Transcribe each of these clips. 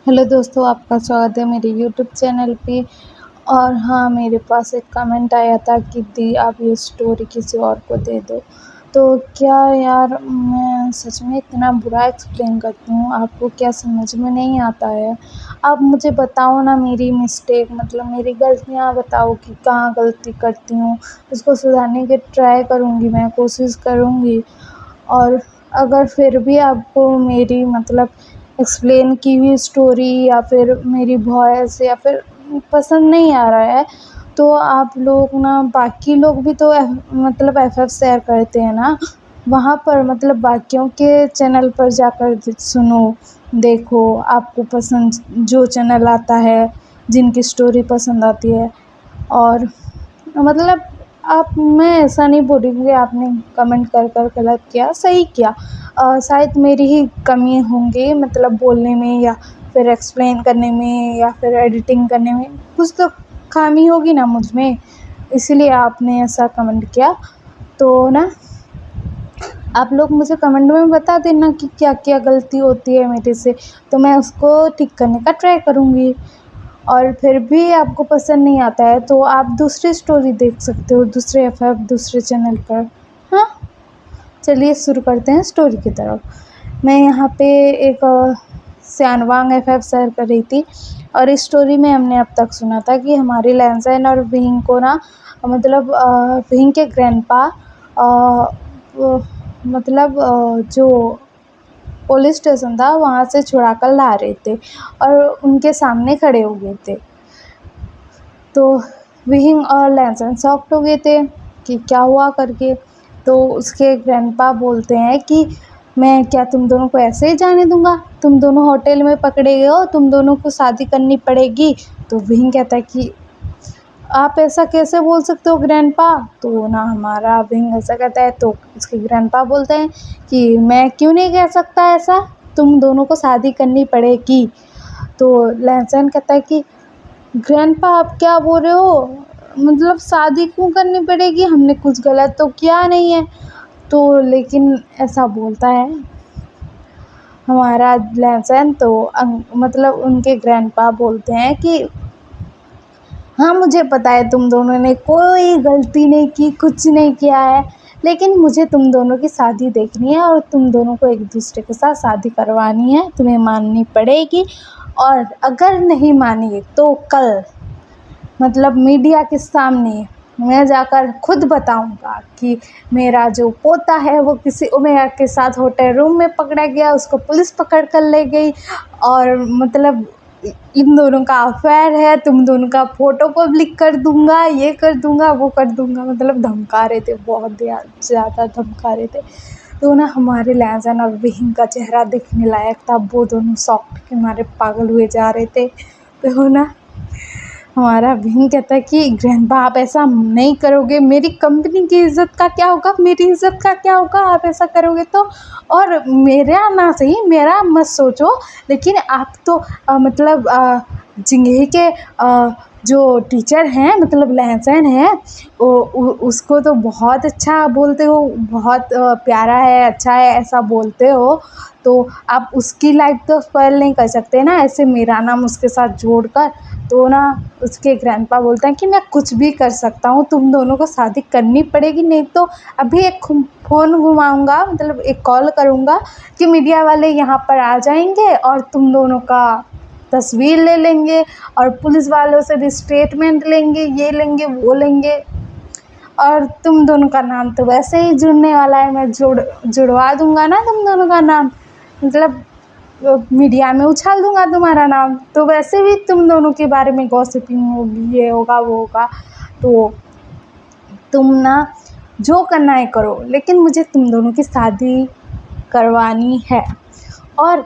Hello दोस्तों, आपका स्वागत है मेरे यूट्यूब चैनल पे। और हाँ, मेरे पास एक कमेंट आया था कि दी आप ये स्टोरी किसी और को दे दो। तो क्या यार, मैं सच में इतना बुरा एक्सप्लेन करती हूँ, आपको क्या समझ में नहीं आता है? आप मुझे बताओ ना, मेरी मिस्टेक मतलब मेरी गलतियाँ बताओ कि कहाँ गलती करती हूँ, उसको सुधारने की ट्राई करूँगी, मैं कोशिश करूँगी। और अगर फिर भी आपको मेरी मतलब एक्सप्लेन की हुई स्टोरी या फिर मेरी वॉइस या फिर पसंद नहीं आ रहा है, तो आप लोग ना, बाकी लोग भी तो मतलब एफएफ शेयर करते हैं ना, वहाँ पर मतलब बाकियों के चैनल पर जाकर सुनो, देखो, आपको पसंद जो चैनल आता है, जिनकी स्टोरी पसंद आती है। और मतलब आप मैं ऐसा नहीं बोल रही हूँ कि आपने कमेंट कर गलत किया, सही किया। शायद मेरी ही कमी होंगी मतलब बोलने में या फिर एक्सप्लेन करने में या फिर एडिटिंग करने में, कुछ तो खामी होगी ना मुझ में, इसीलिए आपने ऐसा कमेंट किया। तो ना, आप लोग मुझे कमेंट में बता देना कि क्या क्या गलती होती है मेरे से, तो मैं उसको ठीक करने का ट्राई करूँगी। और फिर भी आपको पसंद नहीं आता है तो आप दूसरी स्टोरी देख सकते हो, दूसरे एफएफ, दूसरे चैनल पर। हाँ, चलिए शुरू करते हैं स्टोरी की तरफ। मैं यहाँ पे एक सयानवांग एफएफ शेयर कर रही थी, और इस स्टोरी में हमने अब तक सुना था कि हमारी लैंसैन और विंग को ना, मतलब विंग के ग्रैंडपा मतलब जो पुलिस स्टेशन था वहाँ से छुड़ा कर ला रहे थे और उनके सामने खड़े हो गए थे। तो विहिंग और लैंसन शॉक्ड हो गए थे कि क्या हुआ करके। तो उसके ग्रैंडपा बोलते हैं कि मैं क्या तुम दोनों को ऐसे ही जाने दूंगा, तुम दोनों होटल में पकड़े गए हो, तुम दोनों को शादी करनी पड़ेगी। तो विहिंग कहता है कि आप ऐसा कैसे बोल सकते हो ग्रैंडपा। तो ना, हमारा विंग ऐसा कहता है, तो उसके ग्रैंडपा बोलते हैं कि मैं क्यों नहीं कह सकता ऐसा, तुम दोनों को शादी करनी पड़ेगी। तो लैंसन कहता है कि ग्रैंडपा आप क्या बोल रहे हो, मतलब शादी क्यों करनी पड़ेगी, हमने कुछ गलत तो किया नहीं है। तो लेकिन ऐसा बोलता है हमारा लैंसन। तो मतलब उनके ग्रैंडपा बोलते हैं कि हाँ, मुझे पता है तुम दोनों ने कोई गलती नहीं की, कुछ नहीं किया है, लेकिन मुझे तुम दोनों की शादी देखनी है और तुम दोनों को एक दूसरे के साथ शादी करवानी है, तुम्हें माननी पड़ेगी। और अगर नहीं मानी तो कल मतलब मीडिया के सामने मैं जाकर खुद बताऊंगा कि मेरा जो पोता है वो किसी उमेया के साथ होटल रूम में पकड़ा गया, उसको पुलिस पकड़ कर ले गई, और मतलब इन दोनों का अफेयर है, तुम दोनों का फ़ोटो पब्लिक कर दूंगा, ये कर दूंगा, वो कर दूंगा, मतलब धमका रहे थे, बहुत ज़्यादा धमका रहे थे। तो ना, हमारे लहज़न और विहिंग का चेहरा देखने लायक था, वो दोनों शॉक के मारे पागल हुए जा रहे थे। तो ना, हमारा विंग कहता है कि ग्रैंडपा आप ऐसा नहीं करोगे, मेरी कंपनी की इज़्ज़त का क्या होगा, मेरी इज़्ज़त का क्या होगा, आप ऐसा करोगे तो। और मेरा ना सही, मेरा मत सोचो, लेकिन आप तो मतलब जिंगही के जो टीचर हैं मतलब लहसैन है, उसको तो बहुत अच्छा बोलते हो, बहुत प्यारा है, अच्छा है, ऐसा बोलते हो। तो आप उसकी लाइफ तो स्पॉइल नहीं कर सकते ना ऐसे मेरा नाम उसके साथ जोड़कर। तो ना, उसके ग्रैंडपा बोलते हैं कि मैं कुछ भी कर सकता हूँ, तुम दोनों को शादी करनी पड़ेगी, नहीं तो अभी एक फ़ोन घुमाऊँगा, मतलब एक कॉल करूँगा कि मीडिया वाले यहाँ पर आ जाएंगे और तुम दोनों का तस्वीर ले लेंगे और पुलिस वालों से भी स्टेटमेंट लेंगे, ये लेंगे, वो लेंगे, और तुम दोनों का नाम तो वैसे ही जुड़ने वाला है, मैं जुड़वा दूँगा ना तुम दोनों का नाम, मतलब मीडिया में उछाल दूँगा तुम्हारा नाम, तो वैसे भी तुम दोनों के बारे में गॉसिपिंग होगी, ये होगा, वो होगा। तो तुम ना जो करना है करो, लेकिन मुझे तुम दोनों की शादी करवानी है, और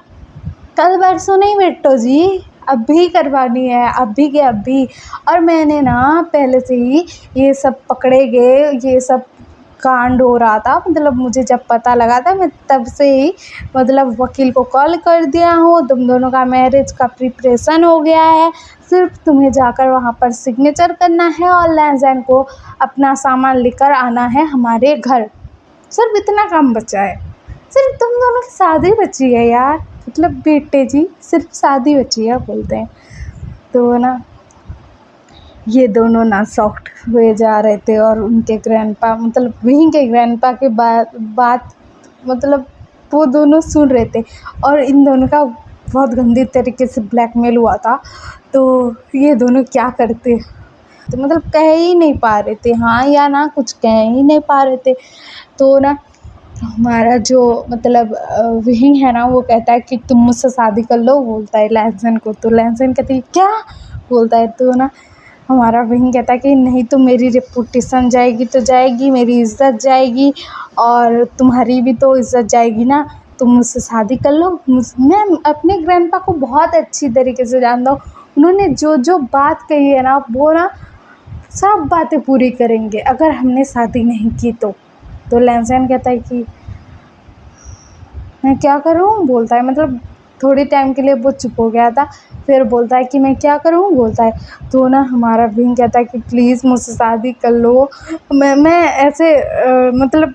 कल परसों नहीं बेटो जी, अभी करवानी है, अभी के अभी। और मैंने ना पहले से ही ये सब पकड़े गए, ये सब कांड हो रहा था, मतलब मुझे जब पता लगा था मैं तब से ही मतलब वकील को कॉल कर दिया हूँ, तुम दोनों का मैरिज का प्रिपरेशन हो गया है, सिर्फ तुम्हें जाकर वहाँ पर सिग्नेचर करना है और लहज़ैन को अपना सामान लेकर आना है हमारे घर, सिर्फ इतना काम बचा है, सिर्फ तुम दोनों की शादी बची है यार। मतलब बेटे जी सिर्फ शादी बची है बोलते हैं। तो ना ये दोनों ना सॉफ्ट हुए जा रहे थे और उनके ग्रैंडपा मतलब वहीं के ग्रैंडपा के बात मतलब वो दोनों सुन रहे थे और इन दोनों का बहुत गंदी तरीके से ब्लैकमेल हुआ था। तो ये दोनों क्या करते, तो मतलब कह ही नहीं पा रहे थे हाँ या ना, कुछ कह ही नहीं पा रहे थे। तो ना हमारा जो मतलब विहिंग है ना, वो कहता है कि तुम मुझसे शादी कर लो, बोलता है लहसन को। तो लहसन कहती है क्या, बोलता है। तो ना हमारा विहिंग कहता है कि नहीं, तो मेरी रेपुटेशन जाएगी तो जाएगी, मेरी इज़्ज़त जाएगी और तुम्हारी भी तो इज़्ज़त जाएगी ना, तुम मुझसे शादी कर लो। मैं अपने ग्रैंडपा को बहुत अच्छी तरीके से जानता हूँ, उन्होंने जो जो बात कही है ना, वो ना सब बातें पूरी करेंगे अगर हमने शादी नहीं की तो। तो लहसन कहता है कि मैं क्या करूँ, बोलता है। मतलब थोड़ी टाइम के लिए वो चुप हो गया था, फिर बोलता है कि मैं क्या करूँ, बोलता है। तो ना हमारा विंग कहता है कि प्लीज़ मुझसे शादी कर लो, मैं ऐसे मतलब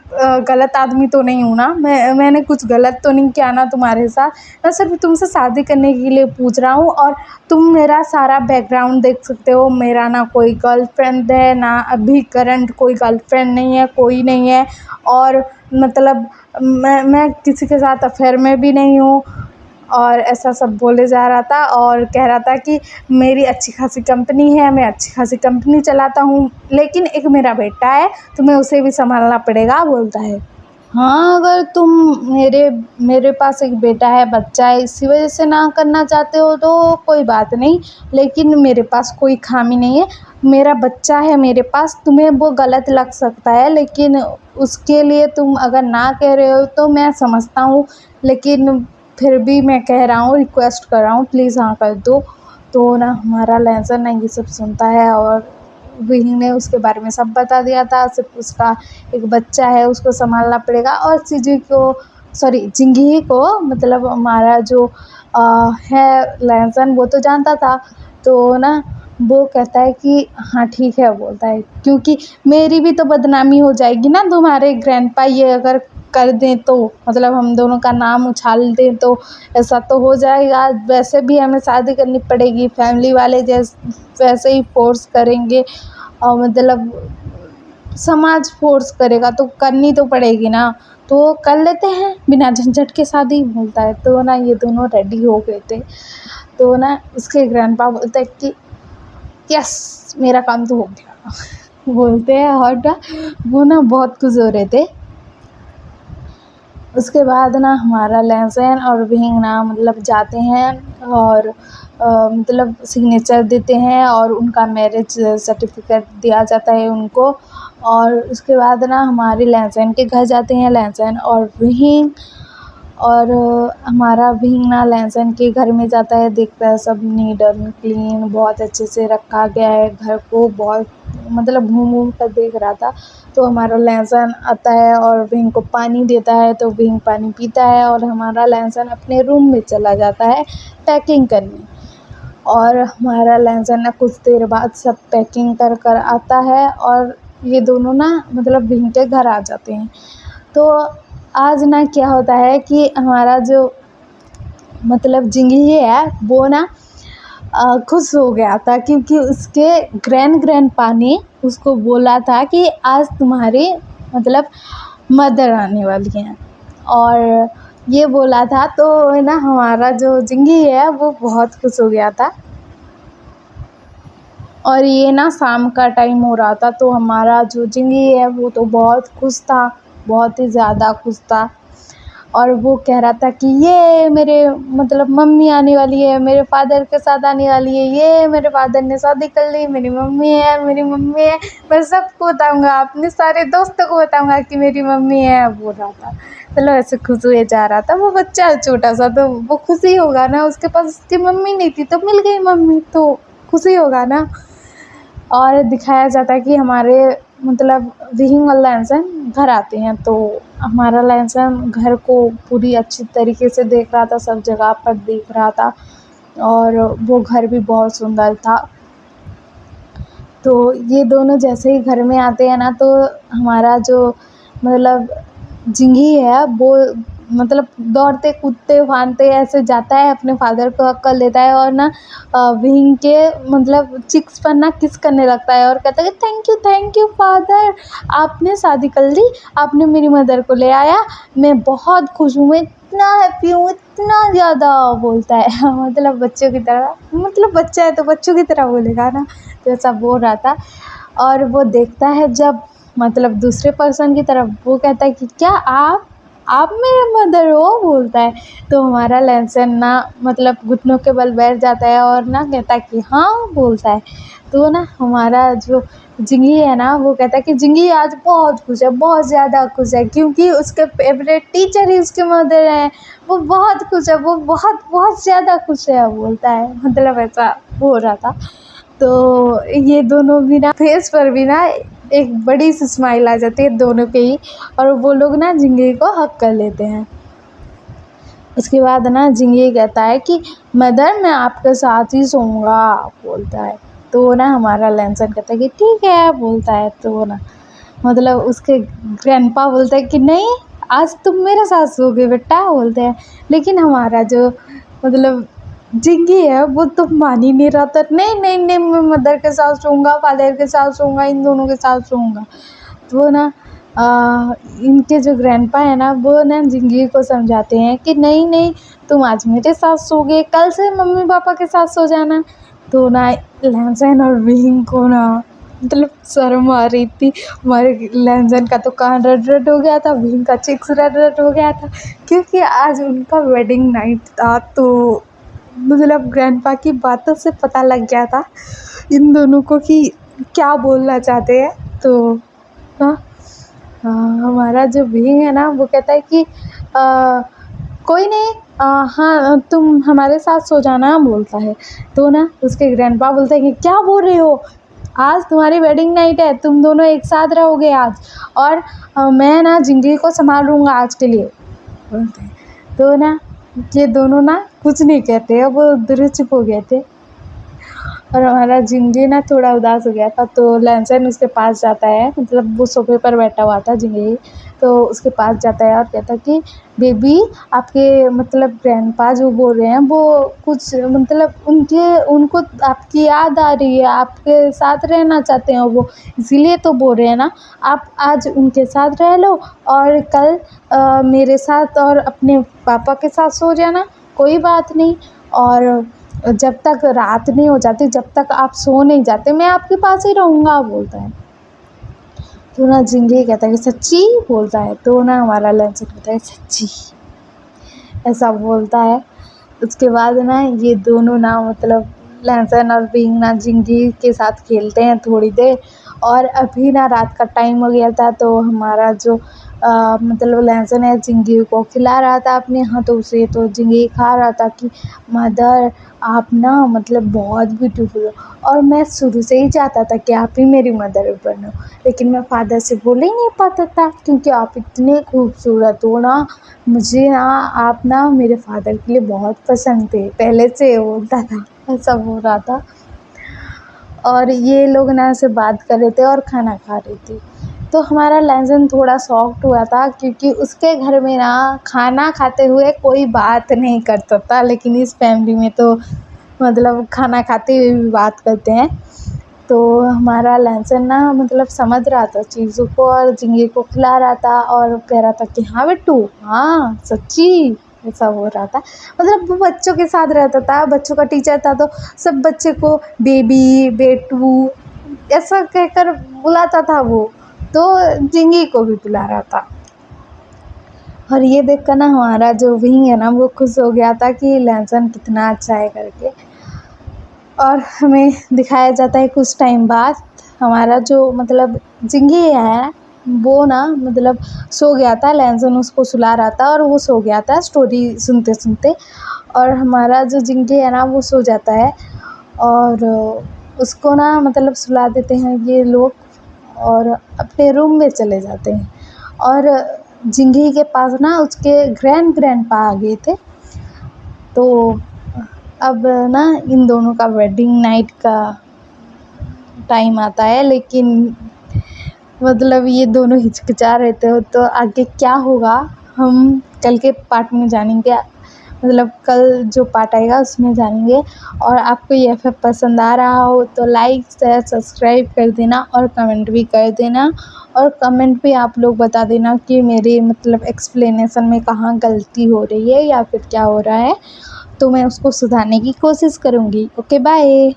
गलत आदमी तो नहीं हूँ ना, मैंने कुछ गलत तो नहीं किया ना तुम्हारे साथ, मैं सिर्फ तुमसे शादी करने के लिए पूछ रहा हूँ। और तुम मेरा सारा बैकग्राउंड देख सकते हो, मेरा ना कोई गर्लफ्रेंड है, ना अभी करंट कोई गर्लफ्रेंड नहीं है, कोई नहीं है। और मतलब मैं किसी के साथ अफेयर में भी नहीं हूँ। और ऐसा सब बोले जा रहा था और कह रहा था कि मेरी अच्छी खासी कंपनी है, मैं अच्छी खासी कंपनी चलाता हूँ, लेकिन एक मेरा बेटा है, तुम्हें उसे भी संभालना पड़ेगा, बोलता है। हाँ, अगर तुम मेरे मेरे पास एक बेटा है, बच्चा है, इसी वजह से ना करना चाहते हो तो कोई बात नहीं, लेकिन मेरे पास कोई खामी नहीं है, मेरा बच्चा है मेरे पास, तुम्हें वो गलत लग सकता है, लेकिन उसके लिए तुम अगर ना कह रहे हो तो मैं समझता हूँ, लेकिन फिर भी मैं कह रहा हूँ, रिक्वेस्ट कर रहा हूँ, प्लीज़ हाँ कर दो। तो ना हमारा लहसन ना ये सब सुनता है और विंग ने उसके बारे में सब बता दिया था, सिर्फ उसका एक बच्चा है, उसको संभालना पड़ेगा। और जिंगी को मतलब हमारा जो है लहसन, वो तो जानता था। तो ना वो कहता है कि हाँ ठीक है, बोलता है, क्योंकि मेरी भी तो बदनामी हो जाएगी ना, तुम्हारे ग्रैंडपा ये अगर कर दें तो, मतलब हम दोनों का नाम उछाल दें तो ऐसा तो हो जाएगा। वैसे भी हमें शादी करनी पड़ेगी, फैमिली वाले वैसे ही फोर्स करेंगे और मतलब समाज फोर्स करेगा तो करनी तो पड़ेगी ना, तो कर लेते हैं बिना झंझट के शादी, बोलता है। तो ना ये दोनों रेडी हो गए थे। तो ना उसके ग्रैंडपा बोलते हैं कि यस, मेरा काम तो हो गया, बोलते हैं। और ना वो ना बहुत खुश हो रहे थे। उसके बाद ना हमारा लहसन और विंग ना मतलब जाते हैं और मतलब सिग्नेचर देते हैं और उनका मैरिज सर्टिफिकेट दिया जाता है उनको। और उसके बाद ना हमारे लहसन के घर जाते हैं लहसन और विंग। और हमारा विंग ना लहसन के घर में जाता है, देखता है सब नीट एंड क्लीन, बहुत अच्छे से रखा गया है घर को, बहुत मतलब घूम घूम कर देख रहा था। तो हमारा लहसन आता है और विंग को पानी देता है, तो विंग पानी पीता है और हमारा लहसन अपने रूम में चला जाता है पैकिंग करने। और हमारा लहसन ना कुछ देर बाद सब पैकिंग कर कर आता है और ये दोनों ना मतलब विंग के घर आ जाते हैं। तो आज ना क्या होता है कि हमारा जो मतलब जिंगी है वो ना खुश हो गया था, क्योंकि उसके ग्रैंडपा ने उसको बोला था कि आज तुम्हारी मतलब मदर आने वाली हैं, और ये बोला था। तो ना हमारा जो जिंगी है वो बहुत खुश हो गया था। और ये ना शाम का टाइम हो रहा था, तो हमारा जो जिंगी है वो तो बहुत खुश था, बहुत ही ज़्यादा खुश था। और वो कह रहा था कि ये मेरे मतलब मम्मी आने वाली है, मेरे फादर के साथ आने वाली है, ये मेरे फादर ने शादी कर ली, मेरी मम्मी है, मेरी मम्मी है, मैं सबको बताऊंगा, अपने सारे दोस्तों को बताऊंगा कि मेरी मम्मी है, बोल रहा था। चलो ऐसे खुश हुए जा रहा था, वो बच्चा है छोटा सा, तो वो खुशी होगा ना, उसके पास उसकी मम्मी नहीं थी तो मिल गई मम्मी, तो खुशी होगा ना। और दिखाया जाता है कि हमारे मतलब विहिंग और लहसन घर आते हैं, तो हमारा लहसन घर को पूरी अच्छी तरीके से देख रहा था, सब जगह पर देख रहा था और वो घर भी बहुत सुंदर था। तो ये दोनों जैसे ही घर में आते हैं ना, तो हमारा जो मतलब जिंगी है वो मतलब दौड़ते कूदते फांदते ऐसे जाता है, अपने फादर को हक कर लेता है और ना विंग के मतलब चिक्स पर ना किस करने लगता है और कहता है थैंक यू फादर, आपने शादी कर ली, आपने मेरी मदर को ले आया, मैं बहुत खुश हूँ, मैं इतना हैप्पी हूँ, इतना ज़्यादा बोलता है मतलब बच्चों की तरह, मतलब बच्चा है तो बच्चों की तरह बोलेगा ना, तो ऐसा बोल रहा था। और वो देखता है जब मतलब दूसरे पर्सन की तरफ, वो कहता है कि क्या आप मेरे मदर हो, बोलता है। तो हमारा लैंसन ना मतलब घुटनों के बल बैठ जाता है और ना कहता है कि हाँ, बोलता है। तो ना हमारा जो जिंगी है ना, वो कहता है कि जिंगी आज बहुत खुश है, बहुत ज़्यादा खुश है, क्योंकि उसके फेवरेट टीचर ही उसके मदर हैं। वो बहुत खुश है, वो बहुत बहुत ज़्यादा खुश है, बोलता है, मतलब ऐसा हो रहा था। तो ये दोनों भी ना फेस पर भी ना एक बड़ी सी स्माइल आ जाती है दोनों के ही, और वो लोग ना जिंदगी को हक कर लेते हैं। उसके बाद ना जिंगी कहता है कि मदर मैं आपके साथ ही सोऊंगा, बोलता है। तो ना हमारा लैंसन कहता है कि ठीक है, बोलता है। तो ना मतलब उसके ग्रैंडपा बोलते हैं कि नहीं, आज तुम मेरे साथ सोओगे बेटा, बोलते हैं। लेकिन हमारा जो मतलब जिंगी है वो तो मान ही नहीं रहा था, नहीं नहीं नहीं, मैं मदर के साथ सोऊंगा, फादर के साथ सोऊंगा, इन दोनों के साथ सोऊंगा। तो ना इनके जो ग्रैंडपा है ना, वो ना जिंगी को समझाते हैं कि नहीं नहीं, तुम आज मेरे साथ सोगे, कल से मम्मी पापा के साथ सो जाना। तो ना लैंसन और विंग को ना मतलब शर्म आ रही थी। हमारे लैंसन का तो कान रट रट हो गया था, विंग का चिक्स रट रट हो गया था, क्योंकि आज उनका वेडिंग नाइट था। तो मतलब ग्रैंडपा की बातों से पता लग गया था इन दोनों को कि क्या बोलना चाहते हैं। तो हाँ, हमारा जो विंग है ना, वो कहता है कि कोई नहीं, हाँ तुम हमारे साथ सो जाना, बोलता है। तो ना उसके ग्रैंडपा बोलते हैं कि क्या बोल रहे हो, आज तुम्हारी वेडिंग नाइट है, तुम दोनों एक साथ रहोगे आज, और मैं ना जिंदगी को संभालूंगा आज के लिए, बोलते हैं। तो ना ये दोनों ना कुछ नहीं कहते, अब वो दूर चुप हो गए थे। और हमारा जिंगी ना थोड़ा उदास हो गया था। तो लैंसन उसके पास जाता है, मतलब वो सोफे पर बैठा हुआ था जिंगी, तो उसके पास जाता है और कहता है कि बेबी, आपके मतलब ग्रैंडपा जो बोल रहे हैं वो कुछ मतलब उनको आपकी याद आ रही है, आपके साथ रहना चाहते हैं वो, इसीलिए तो बोल रहे हैं ना। आप आज उनके साथ रह लो और कल मेरे साथ और अपने पापा के साथ सो जाना, कोई बात नहीं। और जब तक रात नहीं हो जाती, जब तक आप सो नहीं जाते, मैं आपके पास ही रहूँगा, बोलता है। तो ना जिंगी कहता है कि सच्ची, बोलता है। तो ना हमारा लंच कहता है सच्ची, ऐसा बोलता है। उसके बाद ना ये दोनों ना मतलब लैंसन और विंग ना जिंगी के साथ खेलते हैं थोड़ी देर। और अभी ना रात का टाइम हो गया था, तो हमारा जो मतलब लैंसन है जिंगी को खिला रहा था अपने हाथों से। तो जिंगी खा रहा था कि मदर, आप ना मतलब बहुत ब्यूटीफुल हो, और मैं शुरू से ही चाहता था कि आप ही मेरी मदर बनो, लेकिन मैं फादर से बोल ही नहीं पाता था, क्योंकि आप इतने खूबसूरत हो ना, मुझे ना आप ना मेरे फादर के लिए बहुत पसंद थे, पहले से बोलता था, ऐसा बोल रहा था। और ये लोग ना ऐसे बात कर रहे थे और खाना खा रही थी। तो हमारा लैंसन थोड़ा शॉक्ड हुआ था, क्योंकि उसके घर में ना खाना खाते हुए कोई बात नहीं करता था, लेकिन इस फैमिली में तो मतलब खाना खाते हुए भी बात करते हैं। तो हमारा लैंसन ना मतलब समझ रहा था चीज़ों को, और जिंगी को खिला रहा था और कह रहा था कि हाँ बिट्टू, हाँ सच्ची, ऐसा हो रहा था। मतलब वो बच्चों के साथ रहता था, बच्चों का टीचर था, तो सब बच्चे को बेबी, बेटू ऐसा कहकर बुलाता था वो, तो जिंगी को भी बुला रहा था। और ये देखकर ना हमारा जो विंग है ना, वो खुश हो गया था कि लैंसन कितना अच्छा है करके। और हमें दिखाया जाता है कुछ टाइम बाद, हमारा जो मतलब जिंगी है वो ना मतलब सो गया था, लैंसन उसको सुला रहा था और वो सो गया था स्टोरी सुनते सुनते। और हमारा जो जिंगी है ना, वो सो जाता है, और उसको ना मतलब सुला देते हैं ये लोग, और अपने रूम में चले जाते हैं। और जिंगी के पास ना उसके ग्रैंडपा आ गए थे। तो अब ना इन दोनों का वेडिंग नाइट का टाइम आता है, लेकिन मतलब ये दोनों हिचकिचा रहे थे, तो आगे क्या होगा हम कल के पार्ट में जानेंगे, मतलब कल जो पार्ट आएगा उसमें जानेंगे। और आपको ये एफ पसंद आ रहा हो तो लाइक शेयर सब्सक्राइब कर देना और कमेंट भी कर देना। और कमेंट पे आप लोग बता देना कि मेरी मतलब एक्सप्लेनेशन में कहाँ गलती हो रही है या फिर क्या हो रहा है, तो मैं उसको सुधारने की कोशिश करूँगी। Okay bye.